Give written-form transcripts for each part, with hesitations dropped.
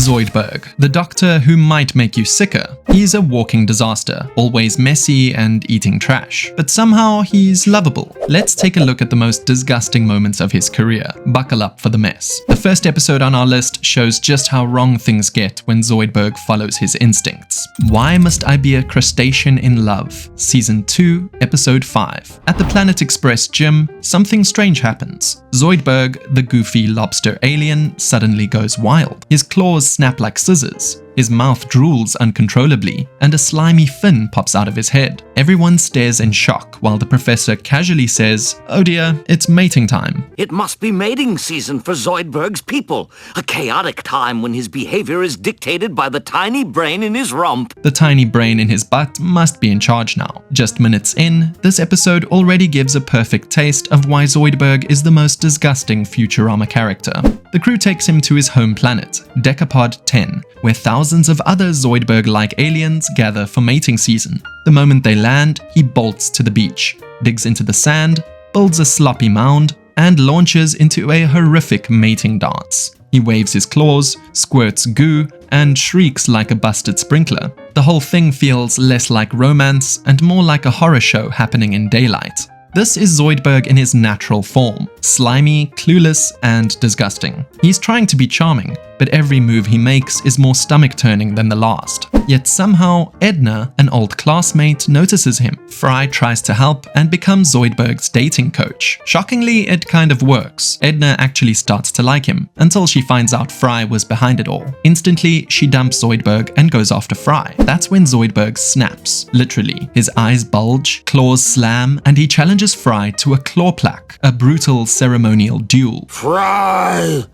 Zoidberg, the doctor who might make you sicker. He's a walking disaster, always messy and eating trash, but somehow he's lovable. Let's take a look at the most disgusting moments of his career. Buckle up for the mess. The first episode on our list shows just how wrong things get when Zoidberg follows his instincts. Why Must I Be a Crustacean in Love? Season 2, Episode 5. At the Planet Express gym, something strange happens. Zoidberg, the goofy lobster alien, suddenly goes wild. His claws snap like scissors. His mouth drools uncontrollably, and a slimy fin pops out of his head. Everyone stares in shock while the professor casually says, "Oh dear, it's mating time." It must be mating season for Zoidberg's people. A chaotic time when his behavior is dictated by the tiny brain in his rump. The tiny brain in his butt must be in charge now. Just minutes in, this episode already gives a perfect taste of why Zoidberg is the most disgusting Futurama character. The crew takes him to his home planet, Decapod 10, where thousands of other Zoidberg-like aliens gather for mating season. The moment they land, he bolts to the beach, digs into the sand, builds a sloppy mound, and launches into a horrific mating dance. He waves his claws, squirts goo, and shrieks like a busted sprinkler. The whole thing feels less like romance and more like a horror show happening in daylight. This is Zoidberg in his natural form, slimy, clueless, and disgusting. He's trying to be charming, but every move he makes is more stomach-turning than the last. Yet somehow, Edna, an old classmate, notices him. Fry tries to help and becomes Zoidberg's dating coach. Shockingly, it kind of works. Edna actually starts to like him, until she finds out Fry was behind it all. Instantly, she dumps Zoidberg and goes after Fry. That's when Zoidberg snaps, literally. His eyes bulge, claws slam, and he challenges Fry to a claw plaque, a brutal ceremonial duel. Fry!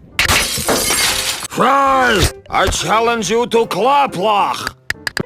Fry! I challenge you to claw-plach!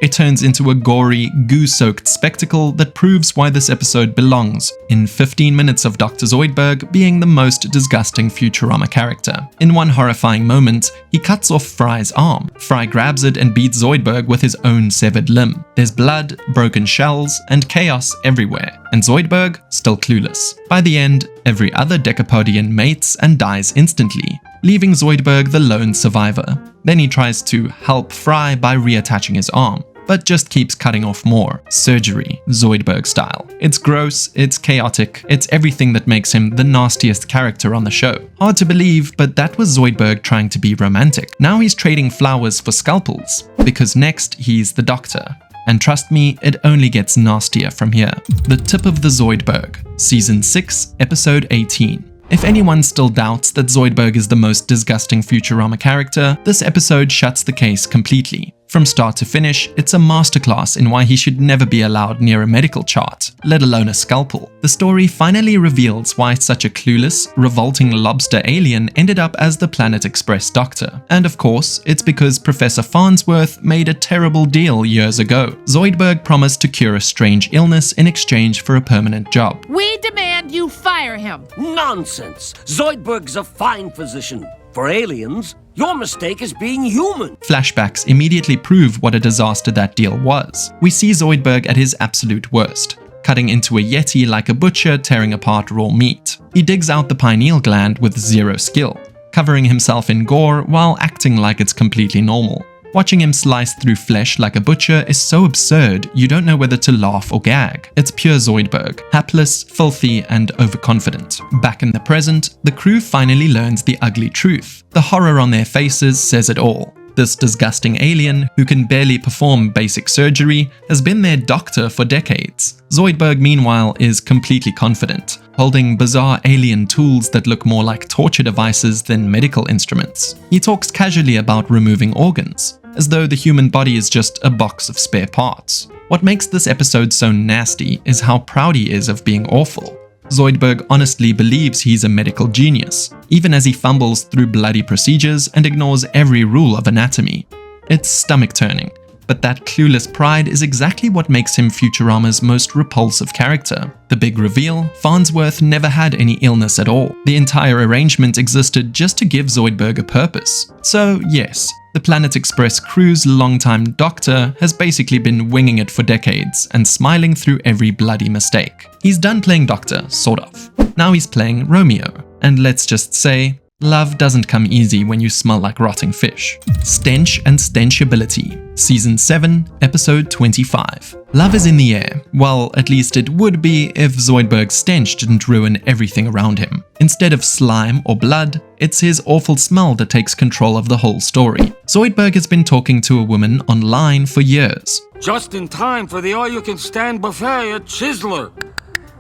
It turns into a gory, goo-soaked spectacle that proves why this episode belongs in 15 minutes of Dr. Zoidberg being the most disgusting Futurama character. In one horrifying moment, he cuts off Fry's arm. Fry grabs it and beats Zoidberg with his own severed limb. There's blood, broken shells, and chaos everywhere, and Zoidberg still clueless. By the end, every other Decapodian mates and dies instantly, leaving Zoidberg the lone survivor. Then he tries to help Fry by reattaching his arm, but just keeps cutting off more. Surgery, Zoidberg style. It's gross, it's chaotic, it's everything that makes him the nastiest character on the show. Hard to believe, but that was Zoidberg trying to be romantic. Now he's trading flowers for scalpels, because next he's the Doctor. And trust me, it only gets nastier from here. The Tip of the Zoidberg, Season 6, Episode 18. If anyone still doubts that Zoidberg is the most disgusting Futurama character, this episode shuts the case completely. From start to finish, it's a masterclass in why he should never be allowed near a medical chart, let alone a scalpel. The story finally reveals why such a clueless, revolting lobster alien ended up as the Planet Express doctor. And of course, it's because Professor Farnsworth made a terrible deal years ago. Zoidberg promised to cure a strange illness in exchange for a permanent job. We demand you fire him. Nonsense! Zoidberg's a fine physician. For aliens, your mistake is being human. Flashbacks immediately prove what a disaster that deal was. We see Zoidberg at his absolute worst, cutting into a yeti like a butcher tearing apart raw meat. He digs out the pineal gland with zero skill, covering himself in gore while acting like it's completely normal. Watching him slice through flesh like a butcher is so absurd, you don't know whether to laugh or gag. It's pure Zoidberg, hapless, filthy, and overconfident. Back in the present, the crew finally learns the ugly truth. The horror on their faces says it all. This disgusting alien, who can barely perform basic surgery, has been their doctor for decades. Zoidberg, meanwhile, is completely confident, holding bizarre alien tools that look more like torture devices than medical instruments. He talks casually about removing organs, as though the human body is just a box of spare parts. What makes this episode so nasty is how proud he is of being awful. Zoidberg honestly believes he's a medical genius, even as he fumbles through bloody procedures and ignores every rule of anatomy. It's stomach-turning, but that clueless pride is exactly what makes him Futurama's most repulsive character. The big reveal, Farnsworth never had any illness at all. The entire arrangement existed just to give Zoidberg a purpose. So yes, the Planet Express crew's longtime doctor has basically been winging it for decades and smiling through every bloody mistake. He's done playing doctor, sort of. Now he's playing Romeo. And let's just say, Love doesn't come easy when you smell like rotting fish. Stench and Stenchability. Season 7, Episode 25. Love is in the air. Well, at least it would be if Zoidberg's stench didn't ruin everything around him. Instead of slime or blood, it's his awful smell that takes control of the whole story. Zoidberg has been talking to a woman online for years. Just in time for the all-you-can-stand buffet at Chisler.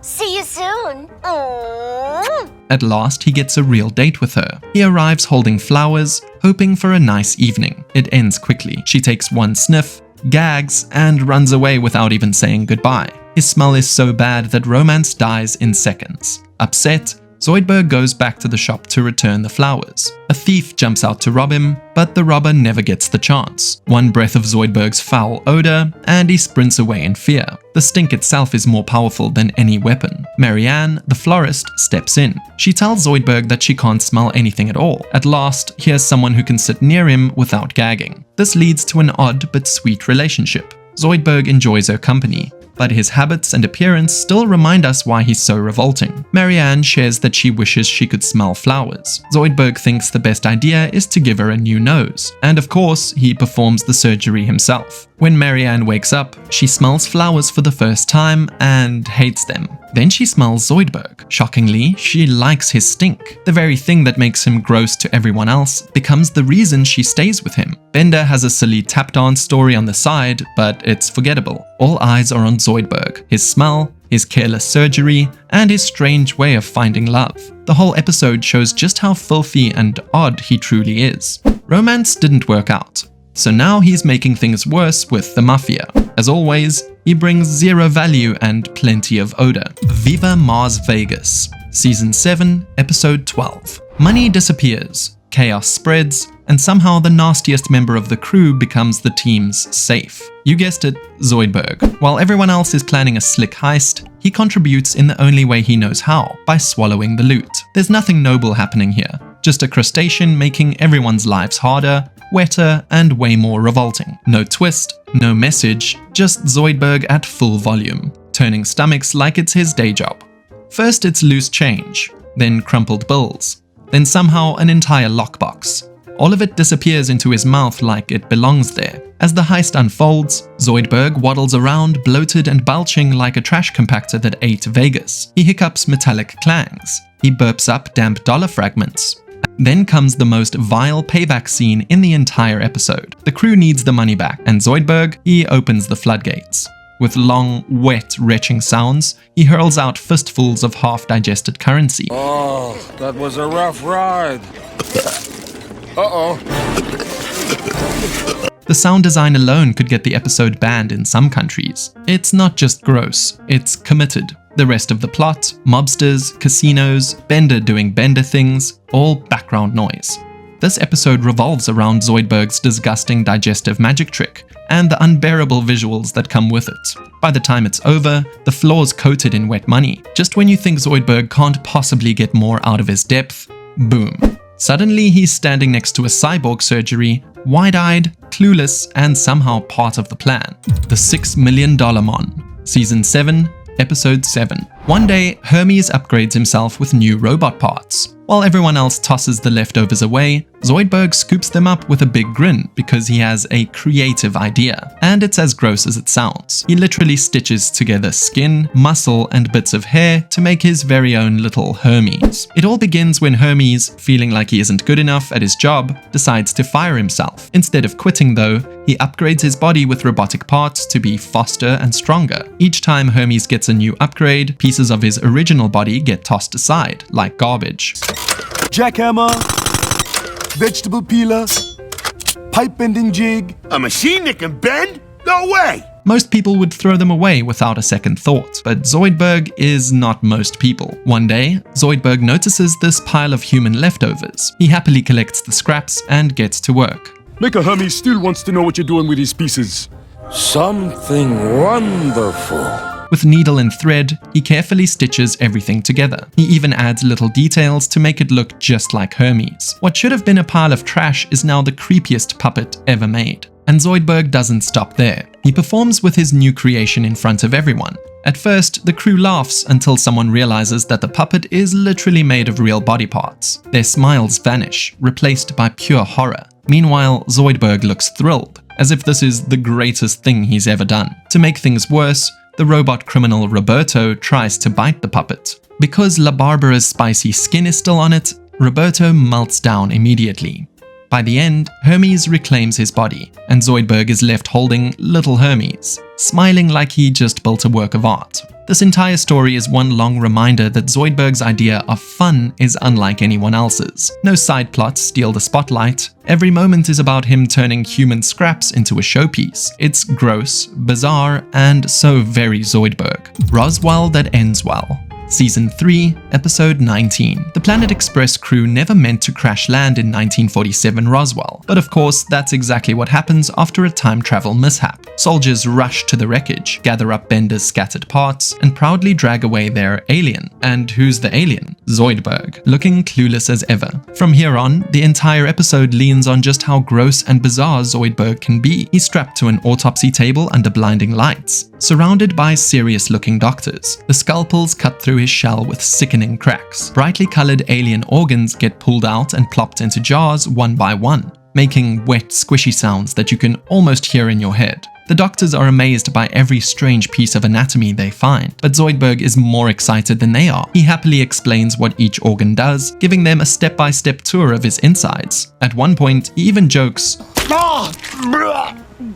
See you soon. At last, he gets a real date with her. He arrives holding flowers, hoping for a nice evening. It ends quickly. She takes one sniff, gags, and runs away without even saying goodbye. His smell is so bad that romance dies in seconds. Upset, Zoidberg goes back to the shop to return the flowers. A thief jumps out to rob him, but the robber never gets the chance. One breath of Zoidberg's foul odor, and he sprints away in fear. The stink itself is more powerful than any weapon. Marianne, the florist, steps in. She tells Zoidberg that she can't smell anything at all. At last, here's someone who can sit near him without gagging. This leads to an odd but sweet relationship. Zoidberg enjoys her company, but his habits and appearance still remind us why he's so revolting. Marianne shares that she wishes she could smell flowers. Zoidberg thinks the best idea is to give her a new nose. And of course, he performs the surgery himself. When Marianne wakes up, she smells flowers for the first time and hates them. Then she smells Zoidberg. Shockingly, she likes his stink. The very thing that makes him gross to everyone else becomes the reason she stays with him. Bender has a silly tap dance story on the side, but it's forgettable. All eyes are on Zoidberg, his smell, his careless surgery, and his strange way of finding love. The whole episode shows just how filthy and odd he truly is. Romance didn't work out, so now he's making things worse with the Mafia. As always, he brings zero value and plenty of odor. Viva Mars Vegas. Season 7, Episode 12. Money disappears, chaos spreads, and somehow the nastiest member of the crew becomes the team's safe. You guessed it, Zoidberg. While everyone else is planning a slick heist, he contributes in the only way he knows how, by swallowing the loot. There's nothing noble happening here, just a crustacean making everyone's lives harder, wetter, and way more revolting. No twist, no message, just Zoidberg at full volume, turning stomachs like it's his day job. First it's loose change, then crumpled bills, then somehow an entire lockbox. All of it disappears into his mouth like it belongs there. As the heist unfolds, Zoidberg waddles around bloated and belching like a trash compactor that ate Vegas. He hiccups metallic clangs. He burps up damp dollar fragments. Then comes the most vile payback scene in the entire episode. The crew needs the money back, and Zoidberg, he opens the floodgates. With long, wet, retching sounds, he hurls out fistfuls of half-digested currency. Oh, that was a rough ride. Uh-oh. The sound design alone could get the episode banned in some countries. It's not just gross, it's committed. The rest of the plot, mobsters, casinos, Bender doing Bender things, all background noise. This episode revolves around Zoidberg's disgusting digestive magic trick and the unbearable visuals that come with it. By the time it's over, the floor's coated in wet money. Just when you think Zoidberg can't possibly get more out of his depth, boom. Suddenly he's standing next to a cyborg surgery, wide-eyed, clueless, and somehow part of the plan. The $6 Million Mon. Season 7, Episode 7. One day, Hermes upgrades himself with new robot parts. While everyone else tosses the leftovers away, Zoidberg scoops them up with a big grin because he has a creative idea. And it's as gross as it sounds. He literally stitches together skin, muscle, and bits of hair to make his very own little Hermes. It all begins when Hermes, feeling like he isn't good enough at his job, decides to fire himself. Instead of quitting though, he upgrades his body with robotic parts to be faster and stronger. Each time Hermes gets a new upgrade, pieces of his original body get tossed aside, like garbage. Jackhammer, vegetable peeler, pipe bending jig. A machine that can bend? No way! Most people would throw them away without a second thought, but Zoidberg is not most people. One day, Zoidberg notices this pile of human leftovers. He happily collects the scraps and gets to work. Maker Hermes still wants to know what you're doing with these pieces. Something wonderful. With needle and thread, he carefully stitches everything together. He even adds little details to make it look just like Hermes. What should have been a pile of trash is now the creepiest puppet ever made. And Zoidberg doesn't stop there. He performs with his new creation in front of everyone. At first, the crew laughs until someone realizes that the puppet is literally made of real body parts. Their smiles vanish, replaced by pure horror. Meanwhile, Zoidberg looks thrilled, as if this is the greatest thing he's ever done. To make things worse, the robot criminal Roberto tries to bite the puppet. Because La Barbara's spicy skin is still on it, Roberto melts down immediately. By the end, Hermes reclaims his body, and Zoidberg is left holding little Hermes, smiling like he just built a work of art. This entire story is one long reminder that Zoidberg's idea of fun is unlike anyone else's. No side plots steal the spotlight. Every moment is about him turning human scraps into a showpiece. It's gross, bizarre, and so very Zoidberg. Roswell that ends well. Season 3, Episode 19. The Planet Express crew never meant to crash land in 1947 Roswell, but of course that's exactly what happens after a time travel mishap. Soldiers rush to the wreckage, gather up Bender's scattered parts, and proudly drag away their alien. And who's the alien? Zoidberg, looking clueless as ever. From here on, the entire episode leans on just how gross and bizarre Zoidberg can be. He's strapped to an autopsy table under blinding lights, surrounded by serious-looking doctors. The scalpels cut through his shell with sickening cracks. Brightly colored alien organs get pulled out and plopped into jars one by one, making wet, squishy sounds that you can almost hear in your head. The doctors are amazed by every strange piece of anatomy they find, but Zoidberg is more excited than they are. He happily explains what each organ does, giving them a step-by-step tour of his insides. At one point, he even jokes,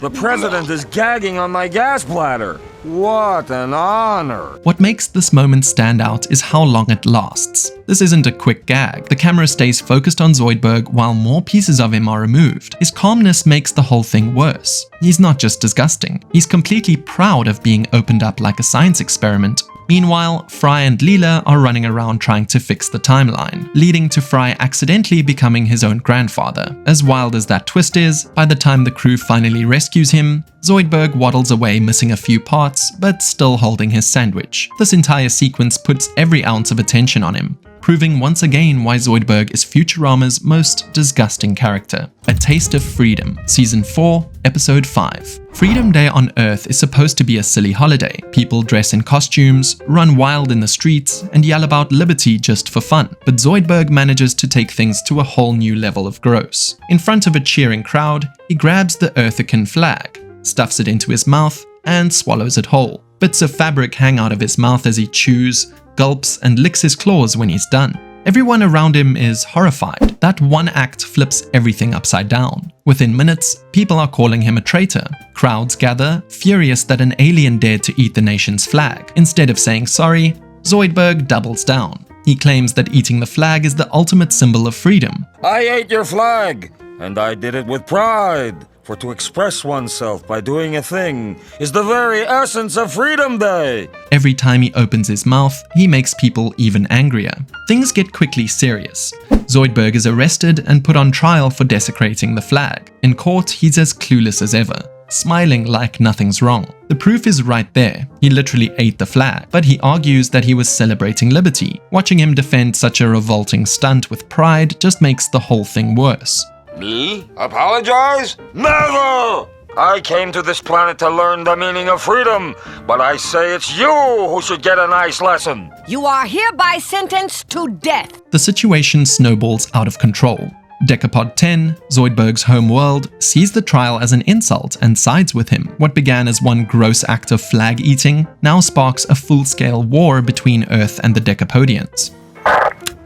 The president is gagging on my gas bladder. What an honor. What makes this moment stand out is how long it lasts. This isn't a quick gag. The camera stays focused on Zoidberg while more pieces of him are removed. His calmness makes the whole thing worse. He's not just disgusting. He's completely proud of being opened up like a science experiment. Meanwhile, Fry and Leela are running around trying to fix the timeline, leading to Fry accidentally becoming his own grandfather. As wild as that twist is, by the time the crew finally rescues him, Zoidberg waddles away missing a few parts, but still holding his sandwich. This entire sequence puts every ounce of attention on him, proving once again why Zoidberg is Futurama's most disgusting character. A Taste of Freedom, Season 4, Episode 5. Freedom Day on Earth is supposed to be a silly holiday. People dress in costumes, run wild in the streets, and yell about liberty just for fun. But Zoidberg manages to take things to a whole new level of gross. In front of a cheering crowd, he grabs the Earthican flag, stuffs it into his mouth, and swallows it whole. Bits of fabric hang out of his mouth as he chews, gulps, and licks his claws when he's done. Everyone around him is horrified. That one act flips everything upside down. Within minutes, people are calling him a traitor. Crowds gather, furious that an alien dared to eat the nation's flag. Instead of saying sorry, Zoidberg doubles down. He claims that eating the flag is the ultimate symbol of freedom. I ate your flag, and I did it with pride. For to express oneself by doing a thing is the very essence of Freedom Day. Every time he opens his mouth, he makes people even angrier. Things get quickly serious. Zoidberg is arrested and put on trial for desecrating the flag. In court, he's as clueless as ever, smiling like nothing's wrong. The proof is right there. He literally ate the flag, but he argues that he was celebrating liberty. Watching him defend such a revolting stunt with pride just makes the whole thing worse. Me? Apologize? Never! I came to this planet to learn the meaning of freedom, but I say it's you who should get a nice lesson. You are hereby sentenced to death. The situation snowballs out of control. Decapod 10, Zoidberg's home world, sees the trial as an insult and sides with him. What began as one gross act of flag eating now sparks a full-scale war between Earth and the Decapodians.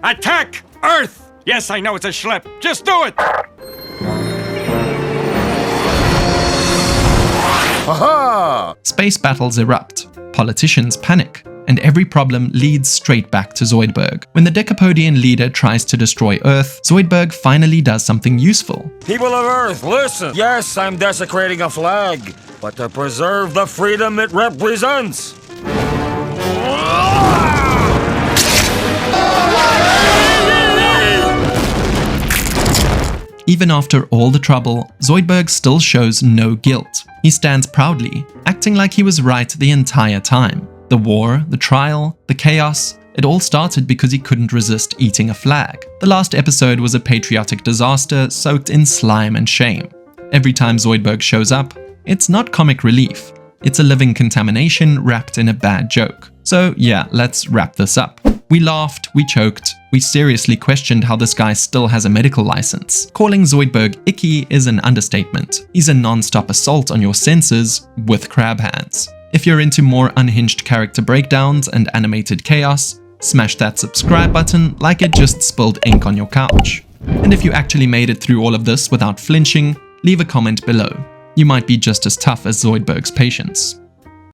Attack! Earth! Yes, I know it's a schlep. Just do it! Aha! Space battles erupt, politicians panic, and every problem leads straight back to Zoidberg. When the Decapodian leader tries to destroy Earth, Zoidberg finally does something useful. People of Earth, listen! Yes, I'm desecrating a flag, but to preserve the freedom it represents. Even after all the trouble, Zoidberg still shows no guilt. He stands proudly, acting like he was right the entire time. The war, the trial, the chaos, it all started because he couldn't resist eating a flag. The last episode was a patriotic disaster soaked in slime and shame. Every time Zoidberg shows up, it's not comic relief. It's a living contamination wrapped in a bad joke. So yeah, let's wrap this up. We laughed, we choked, we seriously questioned how this guy still has a medical license. Calling Zoidberg icky is an understatement. He's a non-stop assault on your senses with crab hands. If you're into more unhinged character breakdowns and animated chaos, smash that subscribe button like it just spilled ink on your couch. And if you actually made it through all of this without flinching, leave a comment below. You might be just as tough as Zoidberg's patience.